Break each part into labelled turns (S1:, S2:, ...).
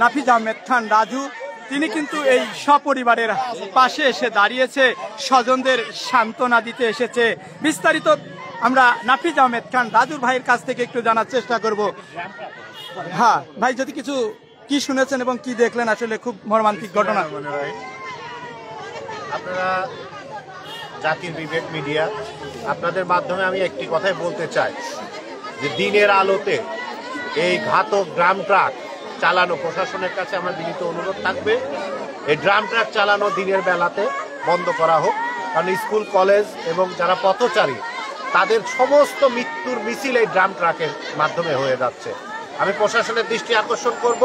S1: নাফিজ আহমেদ খান রাজু তিনি কিন্তু এই সপরিবারের পাশে এসে দাঁড়িয়েছে, স্বজনদের সান্ত্বনা দিতে এসেছে। বিস্তারিত আমরা নাফিজ আহমেদ খান রাজুর ভাইয়ের কাছ থেকে একটু জানার চেষ্টা করব। হ্যাঁ ভাই, যদি কিছু কি শুনেছেন এবং কি দেখলেন, আসলে খুব মর্মান্তিক ঘটনা।
S2: আপনারা জাতির বিবেক মিডিয়া, আপনাদের মাধ্যমে আমি একটি কথাই বলতে চাই যে দিনের আলোতে এই ঘাতক ড্রাম ট্রাক চালানো প্রশাসনের কাছে আমার বিনীত অনুরোধ থাকবে, এই ড্রাম ট্রাক চালানো দিনের বেলাতে বন্ধ করা হোক। কারণ স্কুল কলেজ এবং যারা পথচারী তাদের সমস্ত মৃত্যুর মিছিল এই ড্রাম ট্রাকের মাধ্যমে হয়ে যাচ্ছে। আমি প্রশাসনের দৃষ্টি আকর্ষণ করব,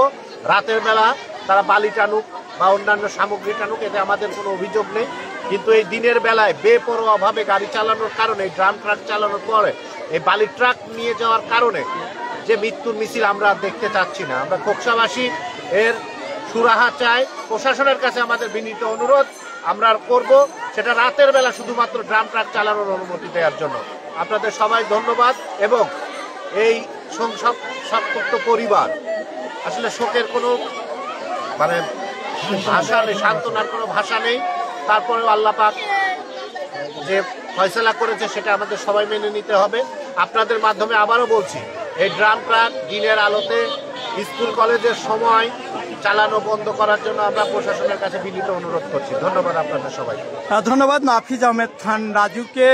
S2: রাতের বেলা তারা বালি টানুক বা অন্যান্য সামগ্রী টানুক, এতে আমাদের কোনো অভিযোগ নেই, কিন্তু এই দিনের বেলায় বেপরোয়াভাবে গাড়ি চালানোর কারণে, ড্রাম ট্রাক চালানোর পরে এই বালি ট্রাক নিয়ে যাওয়ার কারণে যে মৃত্যুর মিছিল আমরা দেখতে চাচ্ছি না। আমরা খোকসাবাসী এর সুরাহা চাই। প্রশাসনের কাছে আমাদের বিনীত অনুরোধ আমরা করব সেটা রাতের বেলা শুধুমাত্র ড্রাম ট্রাক চালানোর অনুমতি দেওয়ার জন্য। আপনাদের সবাই ধন্যবাদ। এবং এই সংসপ্ত পরিবার, আসলে শোকের কোনো ভাষা নেই, সান্ত্বনার কোনো ভাষা নেই। তারপরেও আল্লাহ পাক যে ফয়সালা করেছে সেটা আমাদের সবাই মেনে নিতে হবে। আপনাদের মাধ্যমে আবারও বলছি, এই ড্রাম ট্রাক দিনের আলোতে স্কুল কলেজের সময় চালানো বন্ধ করার জন্য আমরা প্রশাসনের কাছে বিনীত অনুরোধ করছি। ধন্যবাদ আপনাদের সবাই।
S1: ধন্যবাদ নাফিজ আহমেদ খান রাজুকে।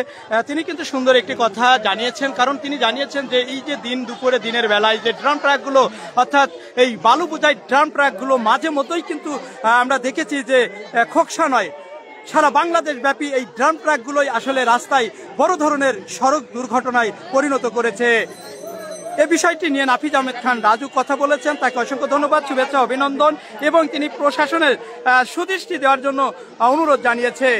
S1: তিনি কিন্তু সুন্দর একটি কথা জানিয়েছেন, কারণ তিনি জানিয়েছেন যে এই যে দিন দুপুরে দিনের বেলায় যে ড্রাম ট্রাকগুলো, অর্থাৎ এই বালু বোঝাই ড্রাম ট্রাকগুলো মাঝে মতোই কিন্তু আমরা দেখেছি যে খোকসা নয়, সারা বাংলাদেশ ব্যাপী এই ড্রাম ট্রাকগুলোই আসলে রাস্তায় বড় ধরনের সড়ক দুর্ঘটনায় পরিণত করেছে। এই বিষয়টি নিয়ে নাফিজ আহমেদ খান রাজু কথা বলেছেন, তাকে অসংখ্য ধন্যবাদ, শুভেচ্ছা, অভিনন্দন, এবং তিনি প্রশাসনের সুদৃষ্টি দেওয়ার জন্য অনুরোধ জানিয়েছে।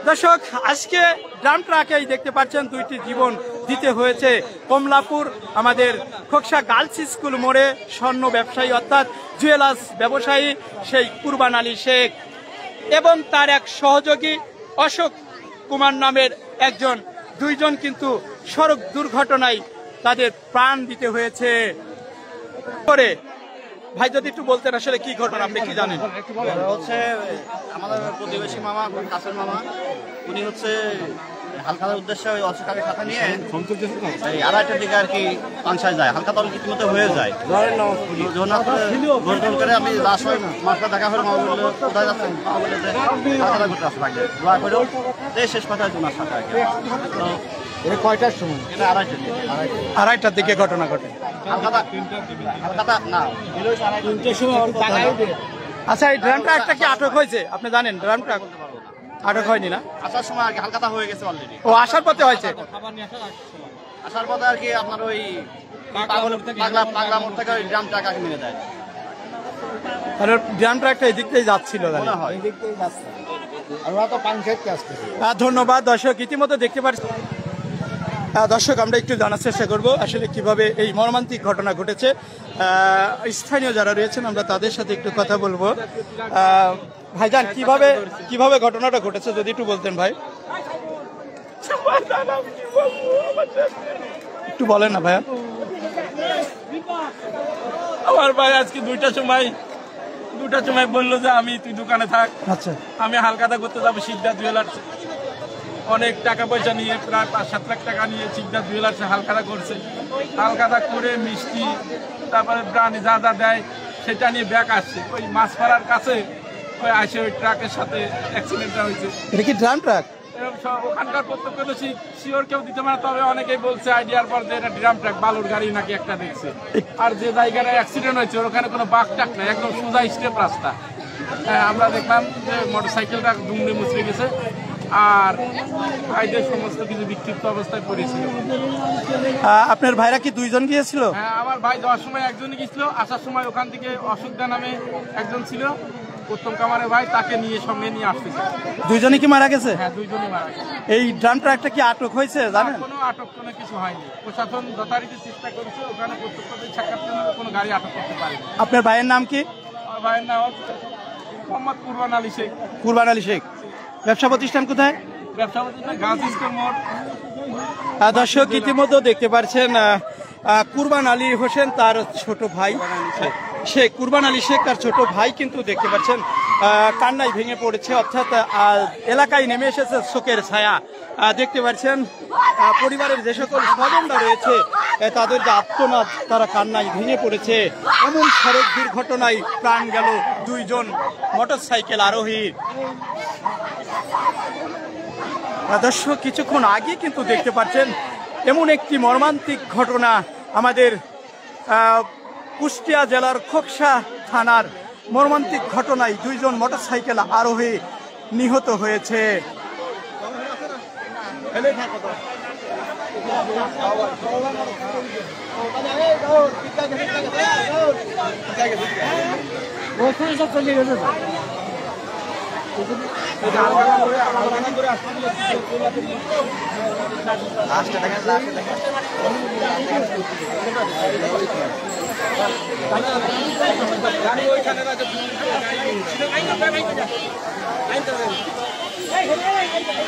S1: দর্শক, আজকে ড্রাম ট্রাকেই দেখতে পাচ্ছেন দুইটি জীবন দিতে হয়েছে। কমলাপুর আমাদের খোকসা গার্লস স্কুল মোড়ে স্বর্ণ ব্যবসায়ী অর্থাৎ জুয়েলার্স ব্যবসায়ী সেই কুরবান আলী শেখ এবং তার এক সহযোগী অশোক কুমার নামের দুইজন কিন্তু সড়ক দুর্ঘটনায় তাদের প্রাণ দিতে হয়েছে। ভাই, যদি একটু বলতেন আসলে কি ঘটনা, আপনি কি জানেন?
S3: হচ্ছে আমাদের প্রতিবেশী মামা, কাছের মামা, উনি হচ্ছে হালখাতার উদ্দেশ্যে ওই অশোকাকে সাথে নিয়ে এই 2:30টার দিকে আর কি পাংশায় যায়। হালখাতা রীতিমতো হয়ে যায়। গোল করে আমি লাস্ট মাসটা দেখা হলো, মামা বললো কোথায় যাচ্ছেন, মামা বললো যে হালখাতা ঘুরতে আসা লাগে, দোয়া করেও শেষ কথা ওনার সাথে আর কি। তো
S1: কয়টার সময়?
S3: এটা 2:30টার দিকে
S1: ঘটনা ঘটে।
S3: হালখাতা না,
S1: আচ্ছা, এই ড্রাম ট্রাকটা কি আটক হয়েছে আপনি জানেন? ড্রাম ট্রাক আটক হয়নি না?
S3: আসার সময় আর কি হালখাতা হয়ে গেছে অলরেডি।
S1: ও, আসার পথে হয়েছে?
S3: আসার পথে আর কি আপনার ওই পাগলা মোড় থেকে ওই ড্রাম ট্রাক মেরে দেয়।
S1: তাহলে ড্রাম ট্রাকটা এই দিক থেকে যাচ্ছিল, ধন্যবাদ। দর্শক, ইতিমধ্যে দেখতে পাচ্ছি, দর্শক আমরা একটু জানার চেষ্টা করব আসলে কিভাবে এই মর্মান্তিক ঘটনা ঘটেছে। স্থানীয় যারা রয়েছেন আমরা তাদের সাথে একটু কথা বলবো। ভাইজান, কিভাবে ঘটনাটা ঘটেছে যদি একটু বলতেন ভাই। একটু বলেন না ভাইয়া।
S4: আমার ভাই আজকে 2টার সময় বললো যে তুই দোকানে থাক,
S1: আচ্ছা,
S4: আমি হালখাতা করতে যাবো সিকদার জুয়েলার্স। অনেক টাকা পয়সা নিয়ে, প্রায় 5-7 লাখ টাকা নিয়ে সিকদার জুয়েলার্সে হালখাতা করছে। হালখাতা করে মিষ্টি, তারপরে ব্রানি যা যা দেয় সেটা নিয়ে ব্যাগ আসছে। ওই মাছপাড়ার কাছে আসে ওই ট্রাকের সাথে অ্যাক্সিডেন্টটা হয়েছে।
S1: এটা কি ড্রাম ট্রাক?
S4: ওখানকার প্রত্যক্ষদর্শী শিওর কেউ দিতে পারে, তবে অনেকেই বলছে আইডিয়ার পর যে এটা ড্রাম ট্রাক, বালুর গাড়ি নাকি একটা দেখছে। আর যে জায়গায় অ্যাক্সিডেন্ট হয়েছে ওখানে কোনো বাঘ টাক নাই, একদম সোজা স্টেপ রাস্তা। আমরা দেখলাম যে মোটরসাইকেলটা দুমড়ে মুচড়ে গেছে, আর ভাইদের সমস্ত কিছু বিক্ষিপ্ত অবস্থায় পড়েছিল।
S1: আপনার ভাইরা কি দুইজন গিয়েছিল?
S4: হ্যাঁ, আমার ভাই যাওয়ার সময় একজনই গিয়েছিল, আসার সময় ওখান থেকে অশোকদা নামে একজন ছিল, প্রথম কামারের ভাই, তাকে নিয়ে সঙ্গে নিয়ে আসতেছে।
S1: দুইজনই কি মারা গেছে?
S4: হ্যাঁ, দুইজনই মারা গেছে।
S1: এই ড্রাম ট্রাকটা কি আটক হয়েছে জানেন?
S4: কোনো আটক কোনো কিছু হয়নি। প্রশাসন যথারীতি চেষ্টা করেছে, ওখানে প্রত্যক্ষদের সাক্ষাৎ কোনো গাড়ি আটক করতে পারেনি।
S1: আপনার ভাইয়ের নাম কি?
S4: আমার ভাইয়ের নাম মোহাম্মদ কুরবান আলী শেখ।
S1: কুরবান আলী শেখ। ব্যবসা প্রতিষ্ঠান কোথায়?
S4: ব্যবসা প্রতিষ্ঠান গার্লস স্কুল মোড়।
S1: দর্শক, ইতিমধ্যে দেখতে পাচ্ছেন কুরবান আলী হোসেন তার ছোট ভাই শেখ, কুরবান আলী শেখ, তার ছোট ভাই কিন্তু দেখতে পাচ্ছেন কান্নায় ভেঙে পড়েছে, অর্থাৎ এলাকায় নেমে এসেছে শোকের ছায়া। দেখতে পাচ্ছেন পরিবারের যে সকল স্বজনরা রয়েছে তাদের যে আত্মনাদ, তারা কান্নায় ভেঙে পড়েছে। এমন সড়ক দুর্ঘটনায় প্রাণ গেল 2 জন মোটরসাইকেল আরোহীর। দর্শক, কিছুক্ষণ আগে কিন্তু দেখতে পাচ্ছেন এমন একটি মর্মান্তিক ঘটনা আমাদের কুষ্টিয়া জেলার খোকসা থানার মর্মান্তিক ঘটনায় 2 জন মোটরসাইকেল আরোহী নিহত হয়েছে।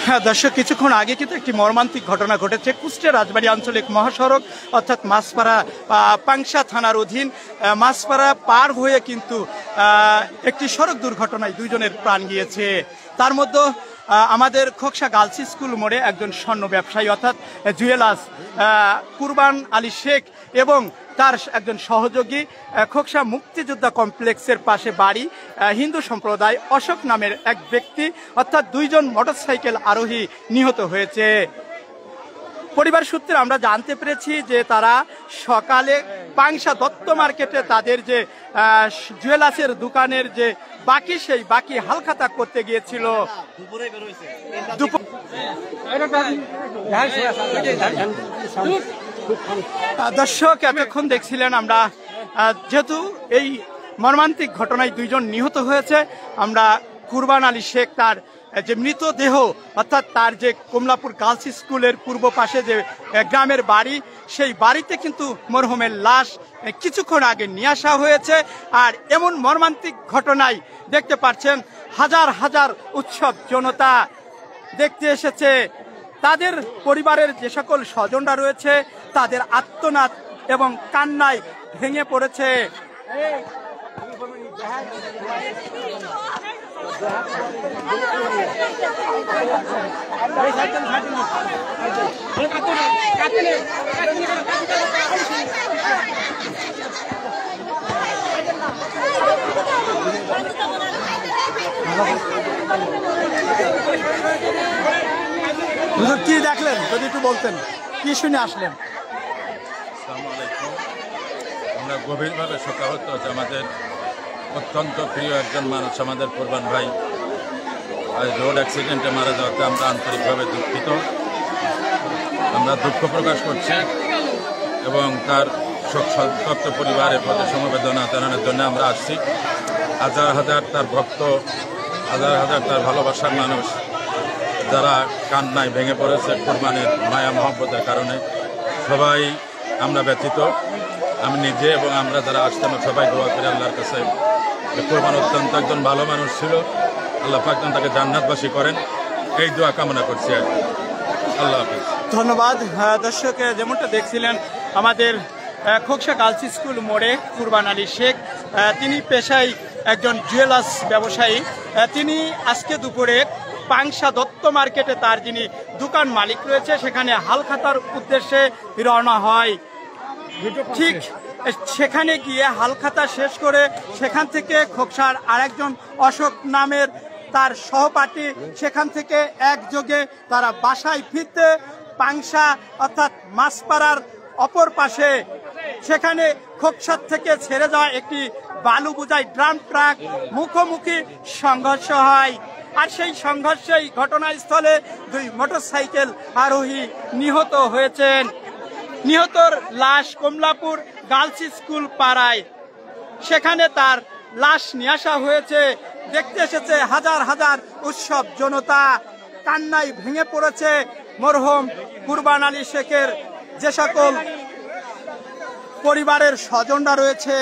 S1: হ্যাঁ দর্শক, কিছুক্ষণ আগে কিন্তু একটি মর্মান্তিক ঘটনা ঘটেছে কুষ্টিয়া রাজবাড়ী আঞ্চলিক মহাসড়ক অর্থাৎ মাছপাড়া পাংশা থানার অধীন মাছপাড়া পার হয়ে কিন্তু একটি সড়ক দুর্ঘটনায় 2 জনের প্রাণ গিয়েছে। তার মধ্যে আমাদের খোকসা গার্লস স্কুল মোড়ে একজন স্বর্ণ ব্যবসায়ী অর্থাৎ জুয়েলার্স কুরবান আলী শেখ এবং তার একজন সহযোগী খোকসা মুক্তিযোদ্ধা কমপ্লেক্সের পাশে বাড়ি হিন্দু সম্প্রদায় অশোক নামের এক ব্যক্তি অর্থাৎ 2 জন মোটরসাইকেল আরোহী নিহত হয়েছে। পরিবার সূত্রে আমরা জানতে পেরেছি যে তারা সকালে পাংশা দত্ত মার্কেটে তাদের যে জুয়েলার্সের দোকানের যে বাকি, সেই বাকি হালখাতা করতে গিয়েছিল। দর্শক, এতক্ষণ দেখছিলেন আমরা, যেহেতু এই মর্মান্তিক ঘটনায় 2 জন নিহত হয়েছে, আমরা কুরবান আলী শেখ তার যে মৃতদেহ অর্থাৎ তার যে কমলাপুর গার্লস স্কুলের পূর্ব পাশে যে গ্রামের বাড়ি, সেই বাড়িতে কিন্তু মরহুমের লাশ কিছুক্ষণ আগে নিয়ে আসা হয়েছে। আর এমন মর্মান্তিক ঘটনায় দেখতে পাচ্ছেন হাজার হাজার উৎসব জনতা দেখতে এসেছে। তাদের পরিবারের যে সকল স্বজনরা রয়েছে তাদের আত্মনাদ এবং কান্নায় ভেঙে পড়েছে। কি দেখলেন যদি একটু বলতেন, কি শুনে আসলেন?
S5: আমরা গভীরভাবে শোকাহত হচ্ছে। আমাদের অত্যন্ত প্রিয় একজন মানুষ, আমাদের কুরবান ভাই রোড অ্যাক্সিডেন্টে মারা যাওয়াতে আমরা আন্তরিকভাবে দুঃখিত। আমরা দুঃখ প্রকাশ করছি এবং তার শোক সন্তপ্ত পরিবারের প্রতি সমবেদনা জানানোর জন্য আমরা আসছি। হাজার হাজার তার ভক্ত, হাজার হাজার তার ভালোবাসার মানুষ যারা কান্নায় ভেঙে পড়েছে কুরবানের মায়া মহব্বতের কারণে, সবাই আমরা ব্যথিত। আমি নিজে এবং আমরা যারা আসতাম সবাই দোয়া করি আল্লাহর কাছে। কুরবান অত্যন্ত একজন ভালো মানুষ ছিল, আল্লাহ পাক যেন তাকে জান্নাতবাসী করেন, এই দোয়া কামনা করছি। আল্লাহ হাফেজ।
S1: ধন্যবাদ। দর্শক, যেমনটা দেখছিলেন আমাদের খোকসা গার্লস স্কুল মোড়ে কুরবান আলী শেখ, তিনি পেশায় একজন জুয়েলার্স ব্যবসায়ী। তিনি আজকে দুপুরে পাংশা দত্ত মার্কেটে তার যিনি দোকান মালিক রয়েছে সেখানে হালখাতার উদ্দেশ্যে রওনা হয়। ঠিক সেখানে গিয়ে হালখাতা শেষ করে সেখান থেকে খোকসার আরেকজন অশোক নামের তার সহপাঠী সেখান থেকে একযোগে তারা বাসায় ফিরতে পাংশা অর্থাৎ মাছপাড়ার অপর পাশে সেখানে খোকসার থেকে ছেড়ে যাওয়া একটি বালু বোঝাই ড্রাম ট্রাক মুখোমুখি সংঘর্ষ হয়। আর সেই সংঘর্ষেই ঘটনাস্থলে 2 মোটরসাইকেল আরোহী নিহত হয়েছেন। নিহতর লাশ কমলাপুর গার্লস স্কুল পাড়ায়, সেখানে তার লাশ নিয়ে আসা হয়েছে। দেখতে এসেছে হাজার হাজার উৎসব জনতা, কান্নায় ভেঙে পড়েছে মরহুম কুরবান আলী শেখের যে সকল পরিবারের স্বজনরা রয়েছে।